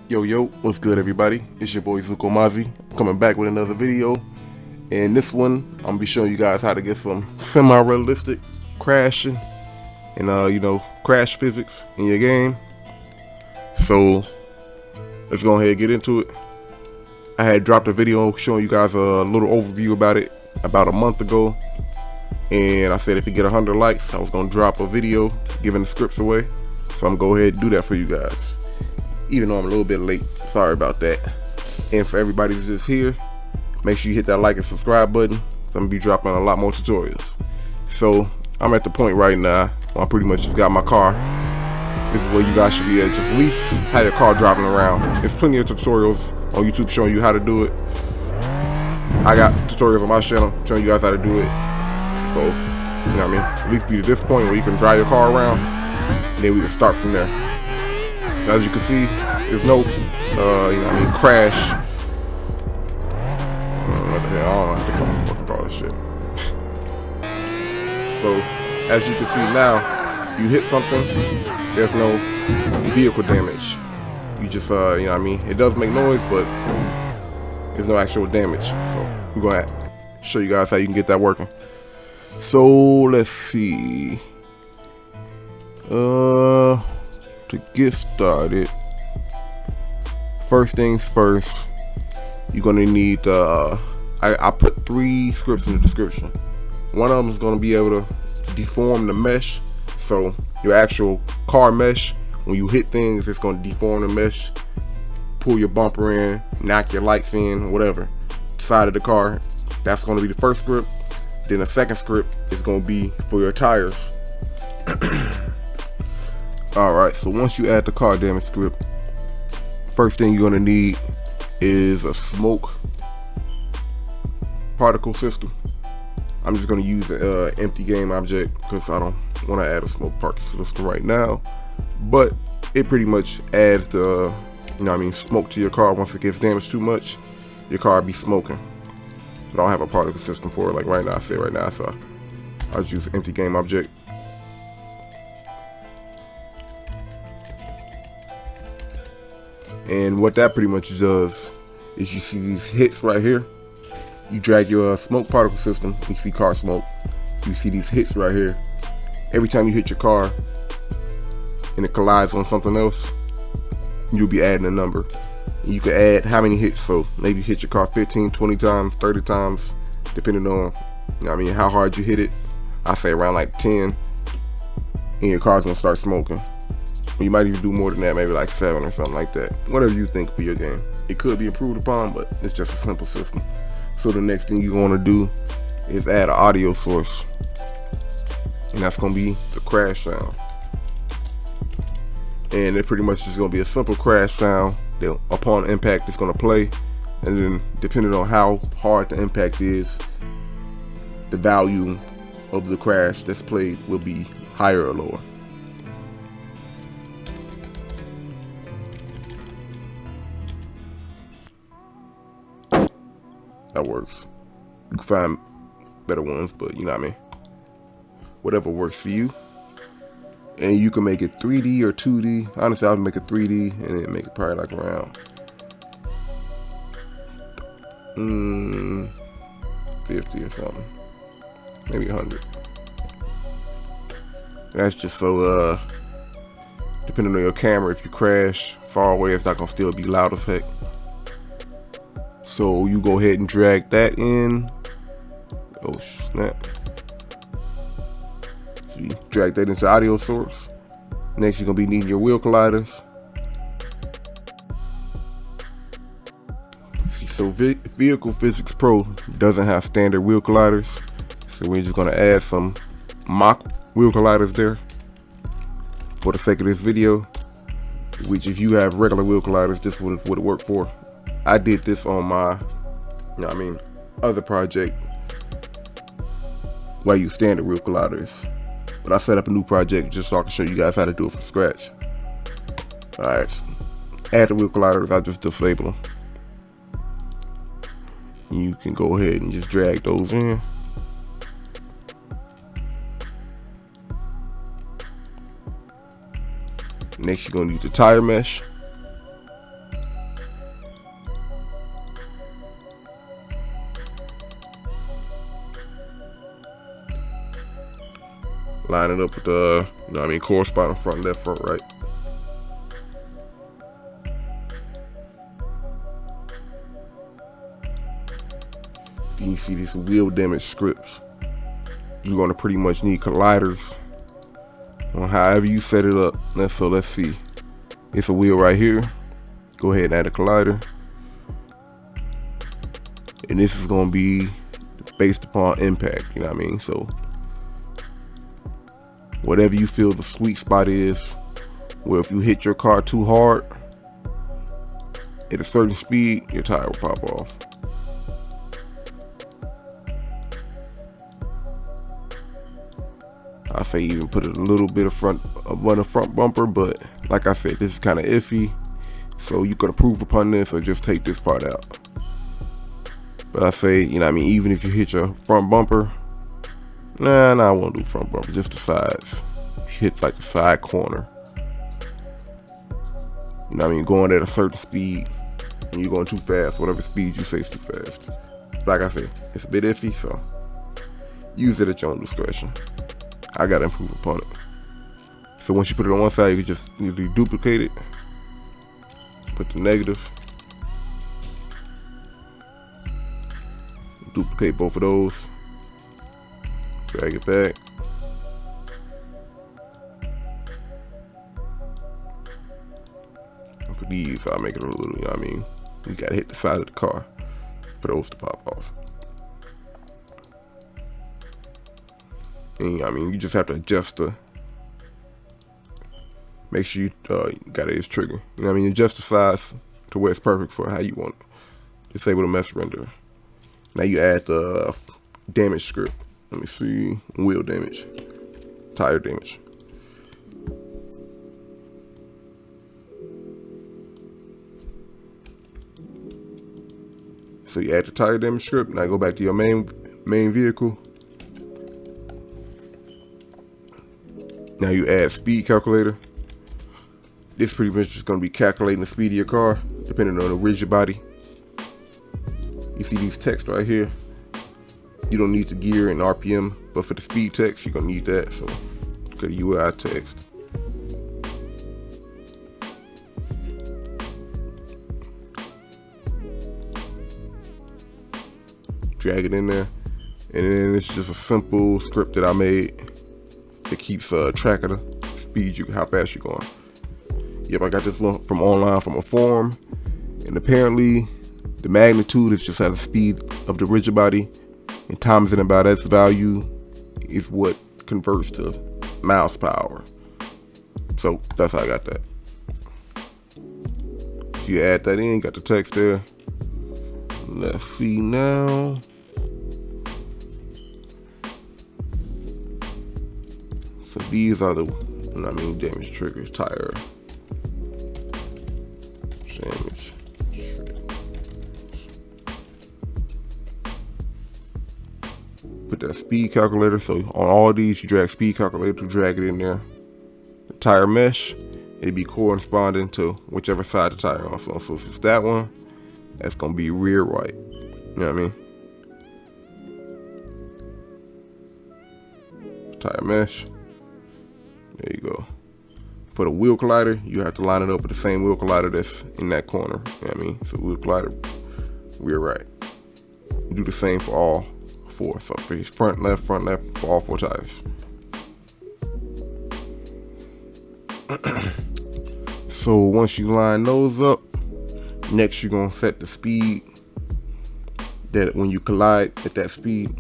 Yo, what's good everybody? It's your boy Zuko Mazi, coming back with another video. And this one, I'm gonna be showing you guys how to get some semi-realistic crashing and crash physics in your game. So let's go ahead and get into it. I had dropped a video showing you guys a little overview about it about a month ago. And I said if you get 100 likes, I was gonna drop a video giving the scripts away. So I'm gonna go ahead and do that for you guys. Even though I'm a little bit late, sorry about that. And for everybody who's just here, make sure you hit that like and subscribe button. So I'm gonna be dropping a lot more tutorials. So I'm at the point right now where I pretty much just got my car. This is where you guys should be at, just at least have your car driving around. There's plenty of tutorials on YouTube showing you how to do it. I got tutorials on my channel showing you guys how to do it. So, you know what I mean? At least be to this point where you can drive your car around, and then we can start from there. So as you can see, there's no, crash. What the hell? I don't know how to fucking call this shit. So, as you can see now, if you hit something, there's no vehicle damage. You just, it does make noise, but there's no actual damage. So, we're going to show you guys how you can get that working. So, let's see. To get started, first things first, you're gonna need I put 3 scripts in the description. One of them is gonna be able to deform the mesh, so your actual car mesh, when you hit things, it's gonna deform the mesh, pull your bumper in, knock your lights in, whatever side of the car. That's gonna be the first script. Then the second script is gonna be for your tires. Alright, so once you add the car damage script, first thing you're gonna need is a smoke particle system. I'm just gonna use an empty game object because I don't want to add a smoke particle system right now. But it pretty much adds the, smoke to your car. Once it gets damaged too much, your car will be smoking. But I don't have a particle system for it like right now. I say right now, so I'll just use an empty game object. And what that pretty much does is you see these hits right here. You drag your smoke particle system, you see car smoke. You see these hits right here. Every time you hit your car and it collides on something else, you'll be adding a number. And you can add how many hits, so maybe you hit your car 15, 20 times, 30 times, depending on how hard you hit it. I say around like 10, and your car's gonna start smoking. You might even do more than that, maybe like 7 or something like that. Whatever you think for your game. It could be improved upon, but it's just a simple system. So the next thing you want to do is add an audio source. And that's going to be the crash sound. And it pretty much is going to be a simple crash sound that upon impact it's going to play. And then depending on how hard the impact is, the volume of the crash that's played will be higher or lower. That works. You can find better ones, but you know what I mean. Whatever works for you. And you can make it 3D or 2D. Honestly, I would make it 3D and then make it probably like around 50 or something. Maybe 100. And that's just so depending on your camera, if you crash far away, it's not gonna still be loud as heck. So you go ahead and drag that in. Oh snap. So you drag that into audio source. Next you're gonna be needing your wheel colliders. So Vehicle Physics Pro doesn't have standard wheel colliders. So we're just gonna add some mock wheel colliders there for the sake of this video. Which if you have regular wheel colliders, this would work for. I did this on my, other project where I use standard wheel colliders. But I set up a new project just so I can show you guys how to do it from scratch. Alright, so add the wheel colliders, I just disable them. You can go ahead and just drag those in. Next, you're gonna need the tire mesh. line it up with the, you know what I mean, corresponding front left, front right. Then you see these wheel damage scripts. You're gonna pretty much need colliders on however you set it up. So let's see. It's a wheel right here. Go ahead and add a collider. And this is gonna be based upon impact, you know what I mean? So whatever you feel the sweet spot is, where if you hit your car too hard at a certain speed, your tire will pop off. I say even put a little bit of front on the front bumper, but like I said, this is kind of iffy, so you could improve upon this or just take this part out. But I say, you know what I mean, even if you hit your front bumper, nah, I won't do front bumper, just the sides. Hit like the side corner. You know what I mean, going at a certain speed and you're going too fast, whatever speed you say is too fast. Like I said, it's a bit iffy, so use it at your own discretion. I gotta improve upon it. So once you put it on one side, you can just either duplicate it, put the negative, duplicate both of those, drag it back, and for these I'll make it a little, you know what I mean, you gotta hit the side of the car for those to pop off. And I mean, you just have to adjust the, make sure you got it as trigger. You know what I mean? Adjust the size to where it's perfect for how you want it. Disable the mesh render. Now you add the damage script. Let me see, wheel damage, tire damage. So you add the tire damage script. Now go back to your main vehicle. Now you add speed calculator. This pretty much just gonna be calculating the speed of your car, depending on the rigid body. You see these text right here. You don't need the gear and RPM, but for the speed text, you're gonna need that. So go to UI text. Drag it in there. And then it's just a simple script that I made. It keeps track of the speed, how fast you're going. Yep, I got this one from online from a forum, and apparently the magnitude is just at the speed of the rigid body, and times it about its value is what converts to miles per hour. So that's how I got that. So you add that in, got the text there. Let's see now. So these are the, you know what I mean, damage triggers, tire damage triggers. Put that speed calculator. So on all these, you drag speed calculator to drag it in there. The tire mesh, it'd be corresponding to whichever side the tire on. So if it's that one, that's gonna be rear right. You know what I mean? Tire mesh. There you go. For the wheel collider, you have to line it up with the same wheel collider that's in that corner. You know what I mean? So wheel collider, rear right. You do the same for all four. So for front left for all four tires. So once you line those up, next you're gonna set the speed that when you collide at that speed,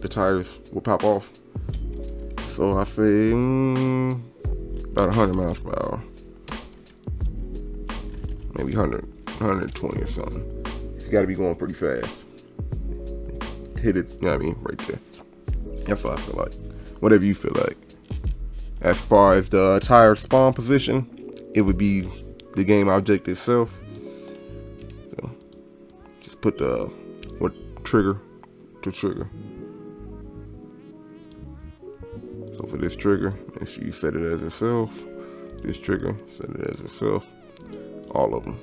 the tires will pop off. So I say about 100 miles per hour, maybe 100, 120 or something. It's got to be going pretty fast. Hit it, you know what I mean, right there. That's what I feel like. Whatever you feel like. As far as the tire spawn position, it would be the game object itself. So just put the what trigger to trigger. So for this trigger, make sure you set it as itself. This trigger, set it as itself. All of them.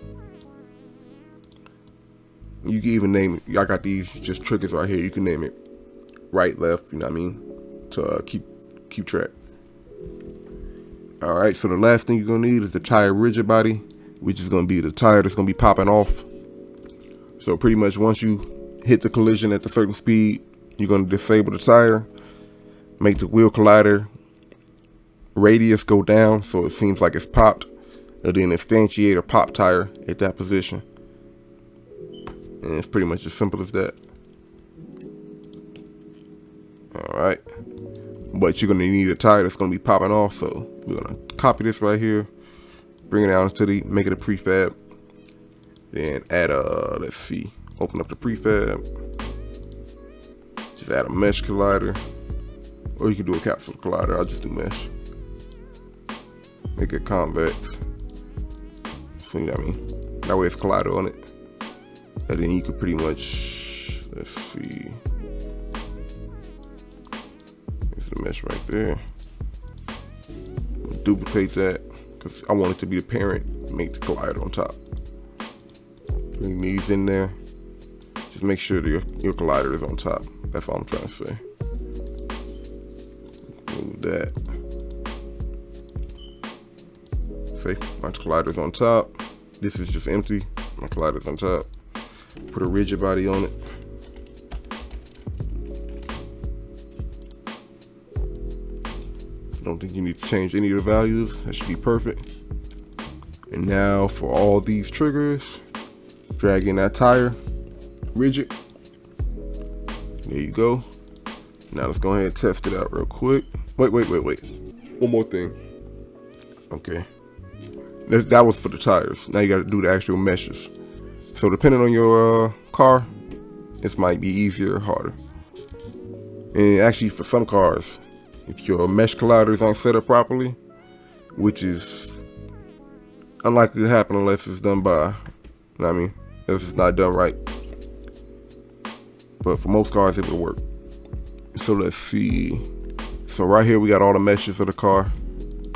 You can even name it. I got these just triggers right here. You can name it right, left, you know what I mean? To keep keep track. Alright, so the last thing you're gonna need is the tire rigid body, which is gonna be the tire that's gonna be popping off. So pretty much once you hit the collision at a certain speed, you're gonna disable the tire, make the wheel collider radius go down so it seems like it's popped, and then instantiate a pop tire at that position. And it's pretty much as simple as that. Alright, but you're gonna need a tire that's gonna be popping off, so we're gonna copy this right here, bring it down to the, make it a prefab, then add a, let's see, open up the prefab, just add a mesh collider, or you can do a capsule collider. I'll just do mesh, make it convex, so you know what I mean, that way it's collider on it, and then you could pretty much, let's see, the mesh right there. Duplicate that because I want it to be the parent, make the collider on top. Bring these in there. Just make sure that your collider is on top. That's all I'm trying to say. Move that. Say my collider's on top. This is just empty. My collider's on top. Put a rigid body on it. Don't think you need to change any of the values. That should be perfect. And now for all these triggers, drag in that tire rigid. There you go. Now let's go ahead and test it out real quick. Wait. One more thing. Okay. That was for the tires. Now you got to do the actual meshes. So depending on your car, this might be easier or harder. And actually for some cars, if your mesh colliders aren't set up properly, which is unlikely to happen unless it's done by, you know what I mean, unless it's not done right. But for most cars, it will work. So let's see. So right here, we got all the meshes of the car.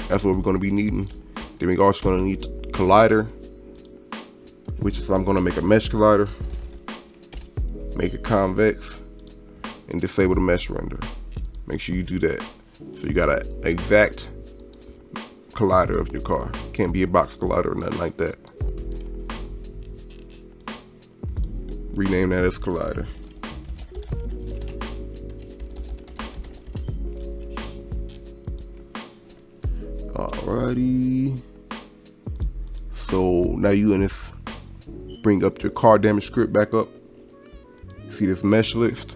That's what we're going to be needing. Then we're also going to need collider, which is I'm going to make a mesh collider, make it convex, and disable the mesh render. Make sure you do that. So you got an exact collider of your car. Can't be a box collider or nothing like that. Rename that as collider. Alrighty. So now you in this, bring up your car damage script back up. See this mesh list?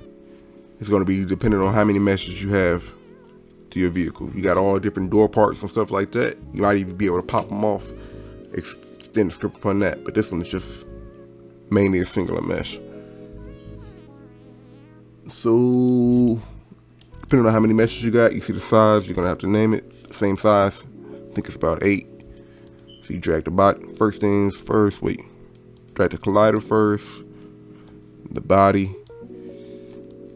It's going to be depending on how many meshes you have to your vehicle. You got all different door parts and stuff like that. You might even be able to pop them off, extend the script upon that. But this one is just mainly a singular mesh. So depending on how many meshes you got, you see the size, you're going to have to name it. Same size. I think it's about 8. So you drag the body. First things first, drag the collider first, the body,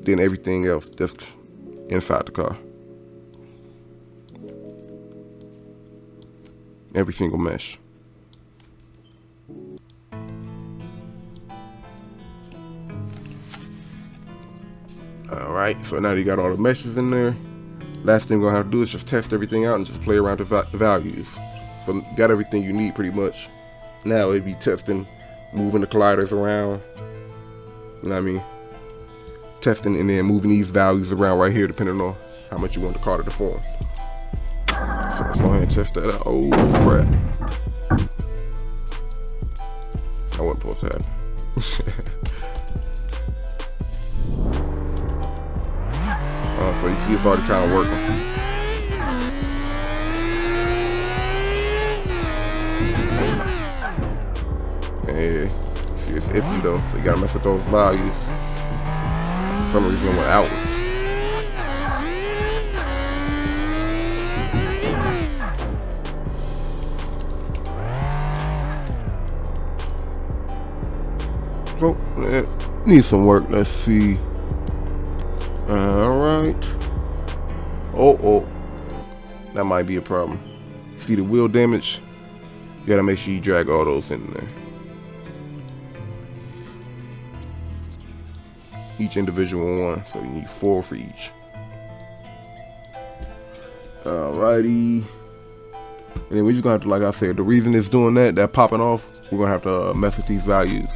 then everything else that's inside the car. Every single mesh. Alright, so now you got all the meshes in there. Last thing we're gonna have to do is just test everything out and just play around with the values. So you got everything you need pretty much. Now it'd be testing, moving the colliders around. You know what I mean? Testing and then moving these values around right here depending on how much you want the car to deform. So let's go ahead and test that out. Oh crap. That wasn't supposed to happen. So you see it's already kind of working. Hey, see it's iffy though, so you gotta mess with those values. For some reason it went outwards. Oh, it needs some work. Let's see. Alright. Oh, that might be a problem. See the wheel damage? You gotta make sure you drag all those in there. Each individual one, so you need 4 for each. Alrighty. And then we're just gonna have to, like I said, the reason it's doing that popping off, we're gonna have to mess with these values.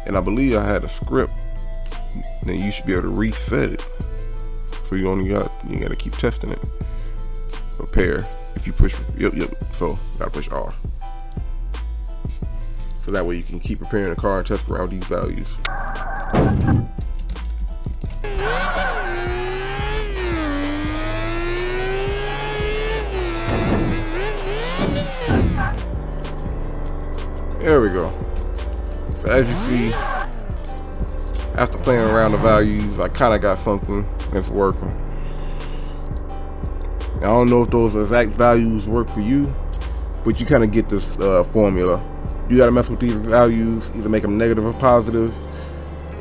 And I believe I had a script. Then you should be able to reset it. So you gotta keep testing it. Repair. If you push, yep. So gotta push R. So that way you can keep repairing the car and test around these values. There we go. So as you see, after playing around the values, I kind of got something that's working. I don't know if those exact values work for you, but you kind of get this formula. You got to mess with these values, either make them negative or positive,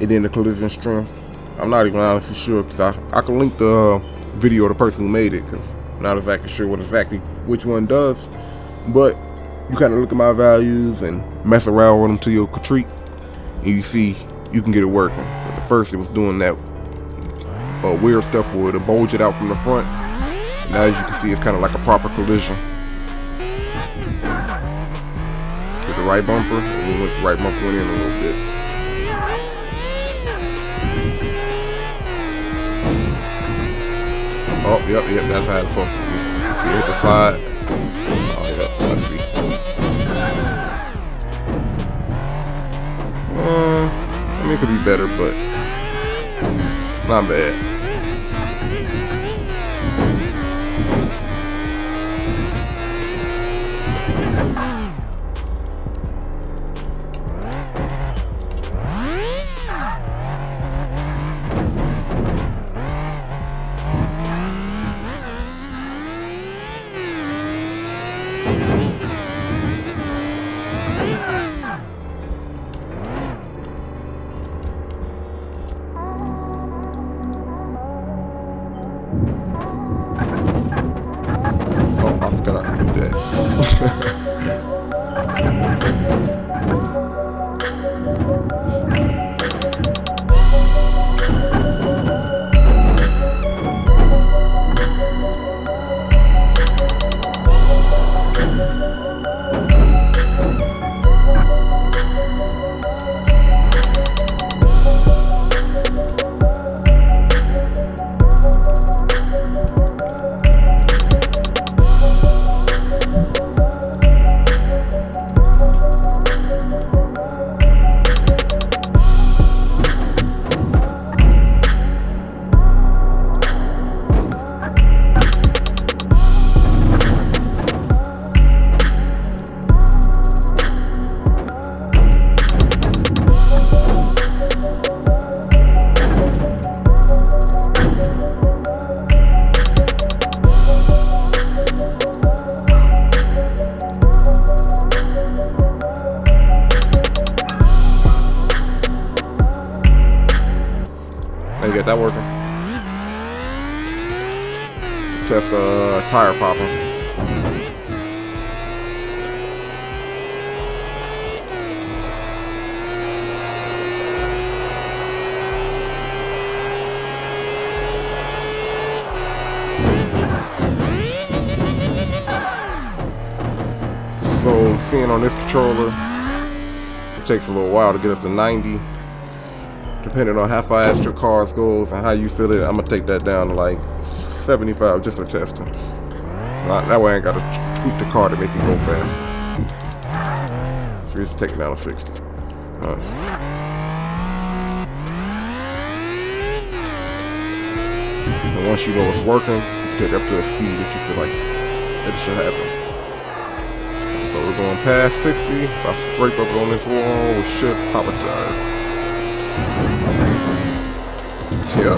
and then the collision strength. I'm not even honestly sure, because I can link the video of the person who made it, because I'm not exactly sure which one does. But you kind of look at my values and mess around with them to your treat, and you see you can get it working. But at first it was doing that weird stuff where it bulge it out from the front. And now as you can see, it's kind of like a proper collision. With the right bumper, and we went the right bumper went in a little bit. Oh, yep, that's how it's supposed to be. See, hit the side. Oh, yep, let's see. I mean, it could be better, but not bad. I forgot I could do that. You got that working. Test the tire popping. So seeing on this controller, it takes a little while to get up to 90. Depending on how fast your car goes and how you feel it, I'm gonna take that down to like 75 just for testing. That way I ain't gotta tweak the car to make it go faster. So you just take it down to 60. Nice. And once you know it's working, you take it up to a speed that you feel like it should happen. So we're going past 60. If I scrape up on this wall, we should pop a tire. Yeah.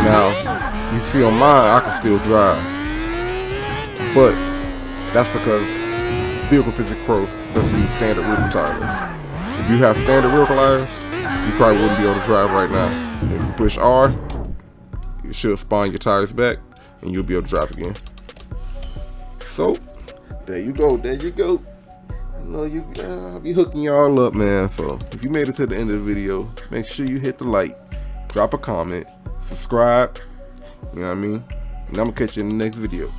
Now, you see on mine, I can still drive. But that's because Vehicle Physics Pro doesn't use standard wheel tires. If you have standard wheel tires, you probably wouldn't be able to drive right now. If you push R, it should spawn your tires back, and you'll be able to drive again. So, there you go, there you go. I'll be hooking y'all up, man. So if you made it to the end of the video, make sure you hit the like, drop a comment, subscribe, You know what I mean? And I'm gonna catch you in the next video.